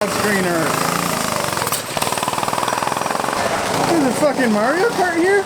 Screener. There's a fucking Mario Kart here?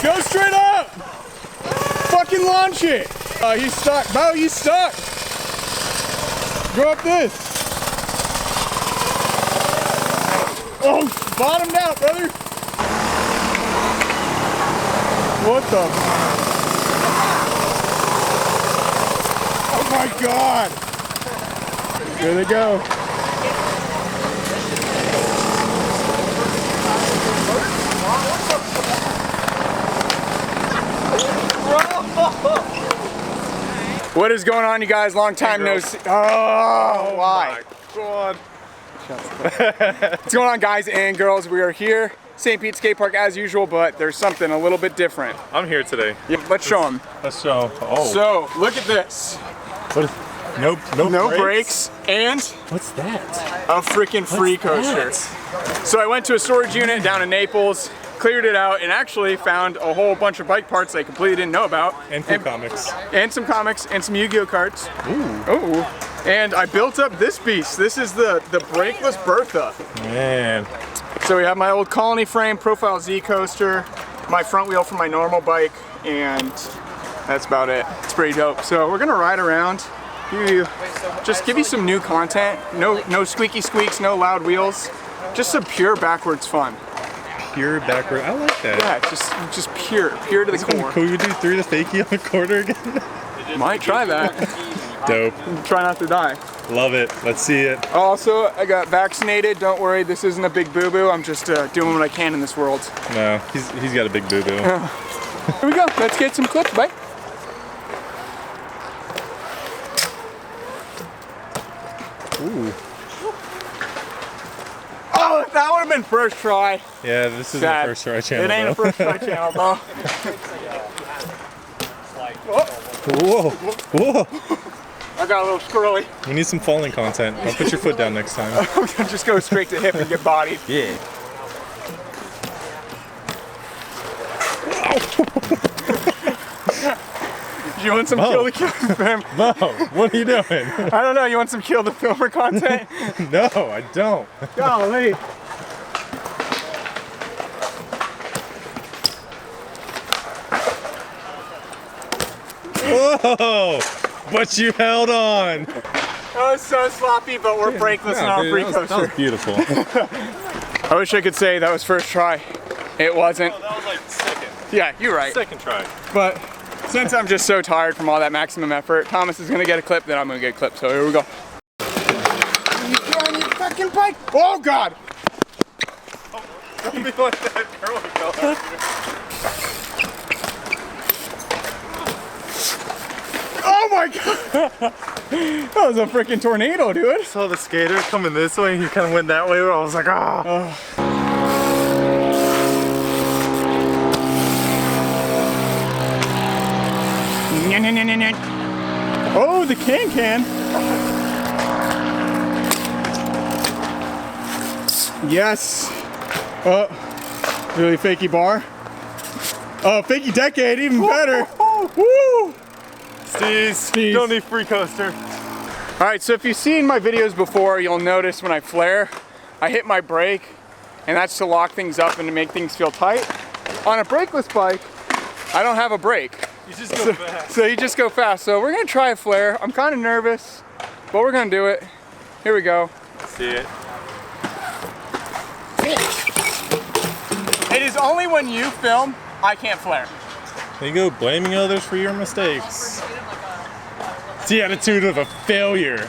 Go straight up! Fucking launch it! He's stuck. Bo, he's stuck! Go up this! Oh, bottomed out, brother! What the? Oh my god! Here they go. What is going on, you guys? Long time no see. Oh, why? God. What's going on, guys and girls? We are here, St. Pete Skate Park as usual, but there's something a little bit different. I'm here today. Yeah, let's show them. Let's show. Oh. So, look at this. What is, no brakes and what's that? a freaking free coaster. So I went to a storage unit down in Naples, cleared it out, and actually found a whole bunch of bike parts I completely didn't know about. And some comics. And some comics and some Yu-Gi-Oh cards. Ooh. Ooh. And I built up this beast. This is the breakless Bertha. Man. So we have my old Colony frame Profile Z coaster, my front wheel for my normal bike, and that's about it. It's pretty dope. So we're gonna ride around, just give you some new content. No squeaky squeaks, no loud wheels. Just some pure backwards fun. Pure backward. I like that. Yeah, just pure to the core. Could we do 3 to fakie on the quarter again? Might try that. Dope. Try not to die. Love it. Let's see it. Also, I got vaccinated. Don't worry, this isn't a big boo-boo. I'm just doing what I can in this world. No, he's got a big boo-boo. Here we go. Let's get some clips, bye. Ooh. Oh, that would have been first try. Yeah, this isn't a first try channel. It ain't a first try channel, though. Whoa. Whoa. I got a little squirrely. We need some falling content. Don't put your foot down next time. Just go straight to hip and get bodied. Yeah. You want some kill the filmer? Mo, what are you doing? I don't know. You want some kill the filmer content? No, I don't. Golly. Whoa! But you held on. That was so sloppy, but we're breakless in our free coaster. That was beautiful. I wish I could say that was first try. It wasn't. Oh, that was like second. Yeah, you're right. Second try. But since I'm just so tired from all that maximum effort, Thomas is gonna get a clip, then I'm gonna get a clip. So here we go. You're on your fucking bike. Oh God! Oh, don't be like that girl who fell out. Oh my God! That was a freaking tornado, dude. I saw the skater coming this way and he kind of went that way where I was like, ah. Oh. Oh, the can. Yes. Really fakey bar. Oh, fakey decade, even better. Woo! Steez, don't need free coaster. All right, so if you've seen my videos before, you'll notice when I flare, I hit my brake, and that's to lock things up and to make things feel tight. On a brakeless bike, I don't have a brake. You just go fast. So you just go fast. So we're gonna try a flare. I'm kind of nervous, but we're gonna do it. Here we go. See it. It is only when you film, I can't flare. There you go, blaming others for your mistakes. It's the attitude of a failure.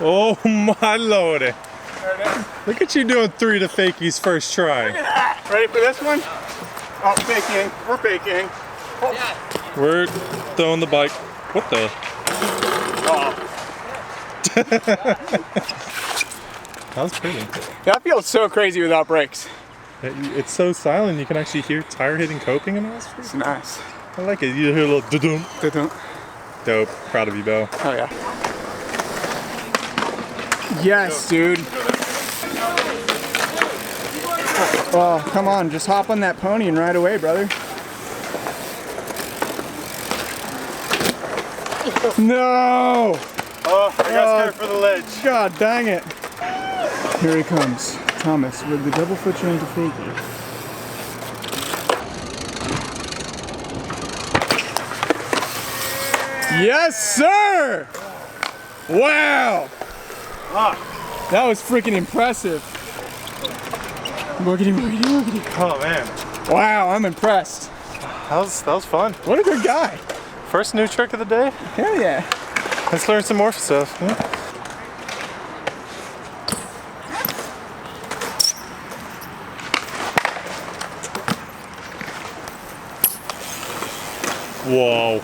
Oh my lordy. There it is. Look at you doing 3 to fakies first try. Look at that. Ready for this one? Oh, faking. We're faking. Oh. We're throwing the bike. What the? Oh. That was pretty. That feels so crazy without brakes. It's so silent, you can actually hear tire hitting coping and all this. It's nice. I like it. You hear a little doo-doo. Doo-doo. Dope. Proud of you, Bo. Oh yeah. Yes, dude. Oh, come on, just hop on that pony and ride away, brother. No! Oh, I got scared for the ledge. God dang it. Here he comes. Thomas with the double foot chain to fakie. Yes, sir! Wow! That was freaking impressive. Boogity, boogity, boogity. Oh man, Wow, I'm impressed. that was fun. What a good guy. First new trick of the day. Hell yeah. Let's learn some more stuff. Yeah. Whoa.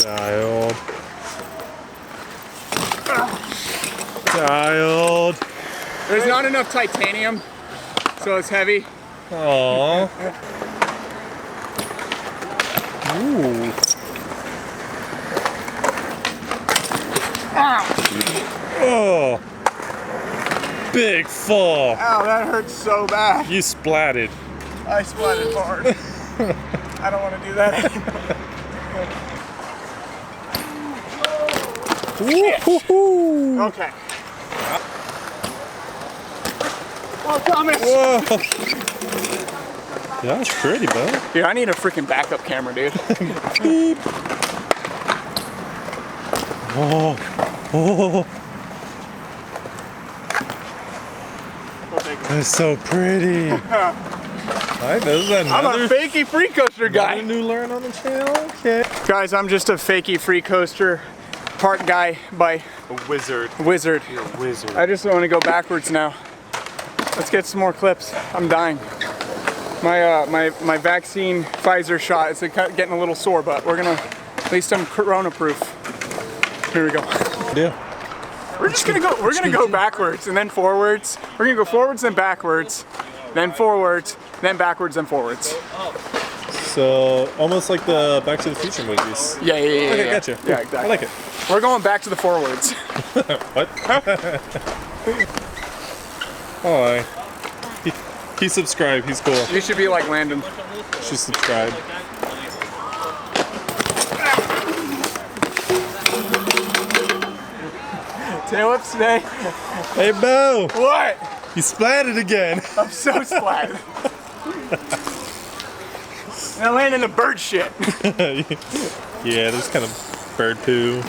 Dialed. Dialed. There's not enough titanium, so it's heavy. Aww. Ooh. Oh. Big fall. Ow, that hurts so bad. You splatted. I splatted hard. I don't want to do that anymore. Woo-hoo-hoo. Okay. Oh, Thomas! Whoa. Yeah, that's pretty, bud. Dude, I need a freaking backup camera, dude. Beep. Oh. Oh. That's so pretty. Alright, this is I'm a another fakey free coaster guy. new learn on the channel. Okay. Guys, I'm just a fakey free coaster part guy by A wizard. Wizard. You're a wizard. I just want to go backwards now. Let's get some more clips. I'm dying. My vaccine Pfizer shot is getting a little sore, but we're gonna at least I'm corona proof. Here we go. Yeah. We're gonna go backwards and then forwards. We're gonna go forwards then backwards, then forwards, then backwards and forwards. So almost like the Back to the Future movies. Yeah. Okay, gotcha. Cool. Yeah, exactly. I like it. We're going back to the forwards. What? Oh, he subscribed. He's cool. You should be like Landon. She's subscribed. Tail whips today. Hey, Bo! What? You splatted again. I'm so splatted. And I landed in the bird shit. Yeah, there's kind of bird poo.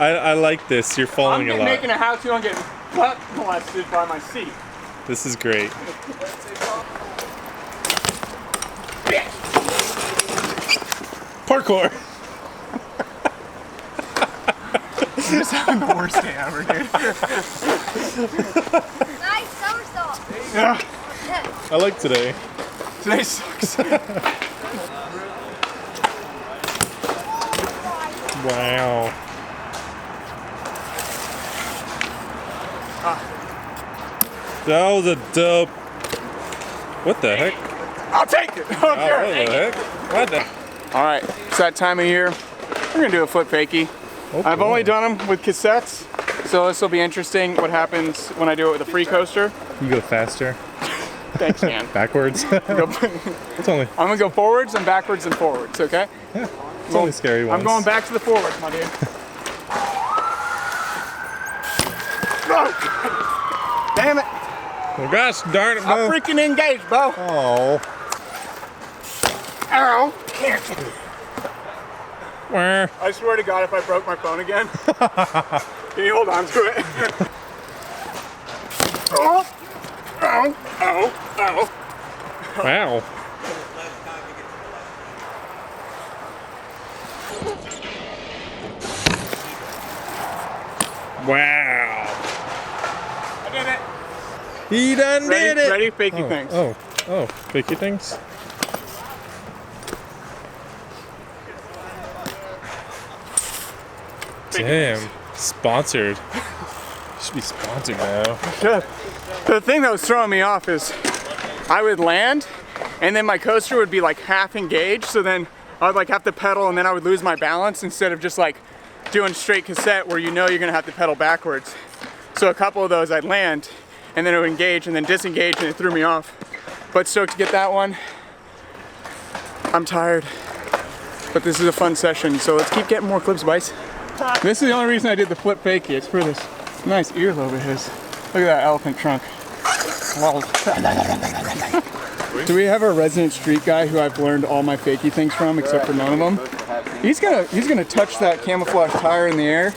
I like this. You're falling a lot. I'm making a how-to on getting butt molested by my seat. This is great. Parkour. I'm just having the worst day ever, dude. Nice somersault. Yeah, I like today. today sucks. Wow. That was a dope. What the heck? I'll take it. Oh, what the heck? What the? All right, it's that time of year. We're gonna do a foot fakie. Oh, I've cool. only done them with cassettes, so this will be interesting. What happens when I do it with a free coaster? You go faster. Thanks, man. Backwards. I'm It's only. gonna go forwards and backwards and forwards. Okay? It's only scary ones. I'm going back to the forwards, my dude. Oh, damn it! Oh gosh, darn it, I'm Bo. freaking engaged, Bo. Oh. Ow! Wah. I swear to God, if I broke my phone again, can you hold on to it? Oh! Ow! Ow! Ow! Wow. Wow. I did it. He done did it. Ready? Fakey things. Oh, fakey things. Damn, sponsored. Should be sponsored now. Good. The thing that was throwing me off is I would land and then my coaster would be like half engaged, so then I would like have to pedal and then I would lose my balance instead of just like doing straight cassette where you know you're gonna have to pedal backwards. So a couple of those I'd land and then it would engage and then disengage and it threw me off. But stoked to get that one. I'm tired, but this is a fun session, so let's keep getting more clips, Bice. This is the only reason I did the flip fakie. It's for this nice earlobe of his. Look at that elephant trunk. Do we have a resident street guy who I've learned all my fakie things from, except for none of them? He's gonna touch that camouflage tire in the air.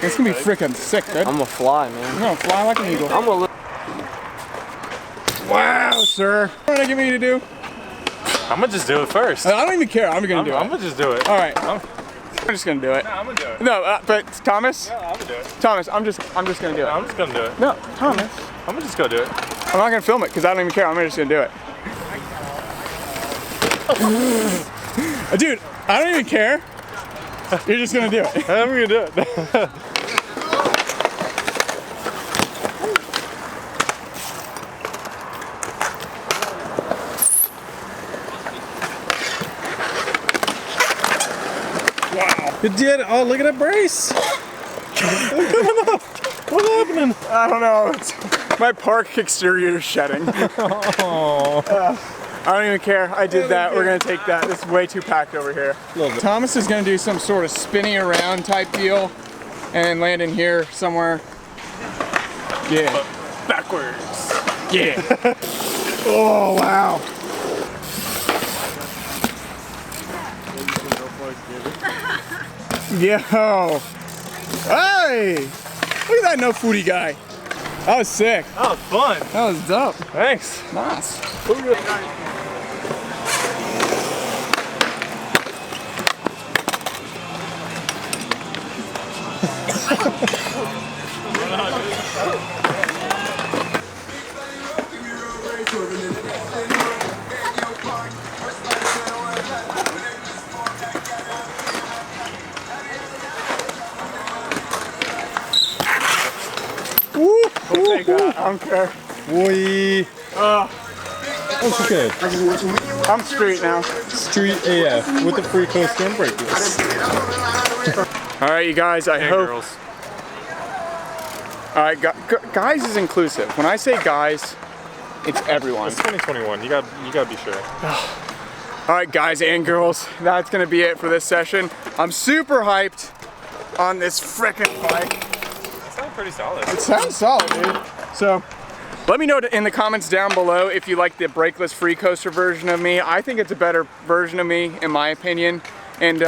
It's gonna be freaking sick, dude. I'm gonna fly, man. You're gonna fly like an eagle. I'm gonna. Wow, sir. What are you gonna get me to do? I'm gonna just do it first. I don't even care. I'm gonna do it. I'm gonna just do it. All right. I'm just gonna do it. No, I'm gonna do it. No, but Thomas. No, I'm gonna do it. Thomas, I'm just gonna do it. I'm just gonna do it. No, Thomas. I'm just gonna do it. I'm not gonna film it because I don't even care. I'm just gonna do it. Dude, I don't even care. You're just gonna do it. I'm gonna do it. Wow. You did. Oh, look at that brace. What's happening? I don't know. My park exterior is shedding. Oh. I don't even care. I did that. We're gonna take that. It's way too packed over here. Thomas is gonna do some sort of spinning around type deal and land in here somewhere. Yeah. Backwards. Yeah. Oh, wow. Yo. Hey. Look at that no foodie guy. That was sick. That was fun. That was dope. Thanks. Nice. I don't care. Boy. That's okay. I'm street now. Street AF with the freecoaster and breakless. All right, you guys. I hope. Girls. All right, guys is inclusive. When I say guys, it's everyone. It's 2021. You gotta be sure. All right, guys and girls. That's gonna be it for this session. I'm super hyped on this frickin' bike. That sounds pretty solid. It sounds solid, dude. So, let me know in the comments down below if you like the breakless free coaster version of me. I think it's a better version of me, in my opinion. And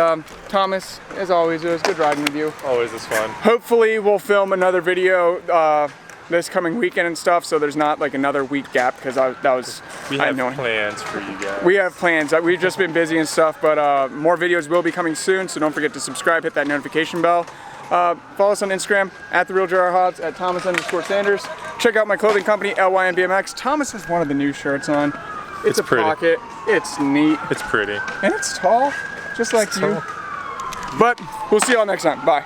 Thomas, as always, it was good riding with you. Always is fun. Hopefully, we'll film another video this coming weekend and stuff, so there's not like another week gap because We have plans for you guys. We have plans. We've just been busy and stuff, but more videos will be coming soon. So don't forget to subscribe, hit that notification bell. Follow us on Instagram at @TheRealJR_Hobbs, at Thomas_Sanders. Check out my clothing company, LYN Bmx. Thomas has one of the new shirts on. It's a pretty. pocket. It's neat. It's pretty. And it's tall, just like you. But we'll see y'all next time. Bye.